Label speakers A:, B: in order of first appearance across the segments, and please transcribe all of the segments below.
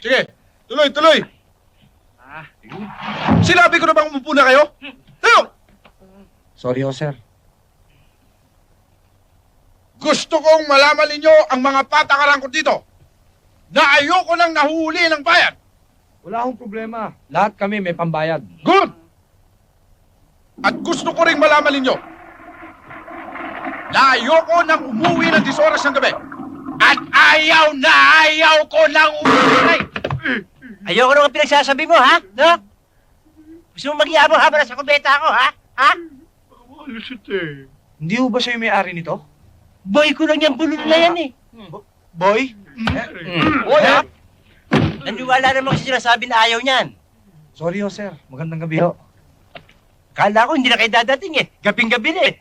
A: Sige, tuloy, tuloy. Sinabi ko na bang umupo na kayo? Tayo!
B: Sorry ho, sir.
A: Gusto kong malaman ninyo ang mga patakaran ko dito na ayoko nang nahuhuli ng bayan.
B: Wala akong problema. Lahat kami may pambayad.
A: Good! At gusto ko ring malaman ninyo na ayoko nang umuwi ng 10 oras ng gabi. At ayaw na ayaw ko nang umuwi.
C: Ayoko nung pinagsasabi mo, ha? No? Gusto mo magyabang habang nasa kubeta ako, ha? Ha?
B: Hindi ho ba siya yung may-ari nito?
C: Boy ko lang yung bulol na yan, eh.
B: Boy?
C: Boy, ha? Naniwala naman kasi sinasabi na ayaw niyan.
B: Sorry ho, sir. Magandang gabi ho.
C: Kala ko hindi na kayo dadating, eh. Gabing-gabi na, eh.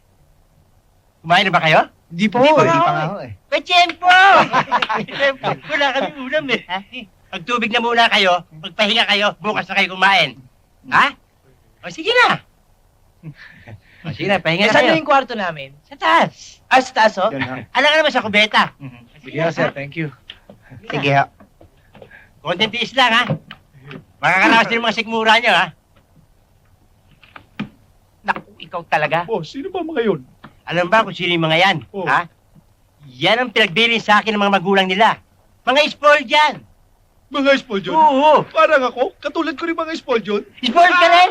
C: Kumain na ba kayo?
B: Hindi pa
C: Hindi
B: ho,
C: pa
B: eh.
C: nga ho, eh. Pachempo! Wala kami ulam, eh. Magtubig na muna kayo, magpahinga kayo, bukas na kayo kumain. Ha? O sige na. O sige na, pahinga na
D: Saan
C: kayo.
D: na yung kwarto namin?
C: Sa taas.
D: Ah, sa taas, oh?
B: Yan ha.
C: Alam ka naman sa kubeta.
B: Sige ho, sir. Thank you.
C: Sige ha. Konting tiis lang ha. Makakalakas din mga sikmura nyo ha.
D: Naku, ikaw talaga.
A: Oh, sino ba mga yun?
C: Alam ba kung sino yung mga yan?
A: Oh.
C: Ha? Yan ang pinagbilin sa akin ng mga magulang nila. Mga spoiled yan.
A: Mga spoiled yun?
C: Oo.
A: Parang ako, katulad ko rin mga spoiled yun.
C: Spoiled ka rin.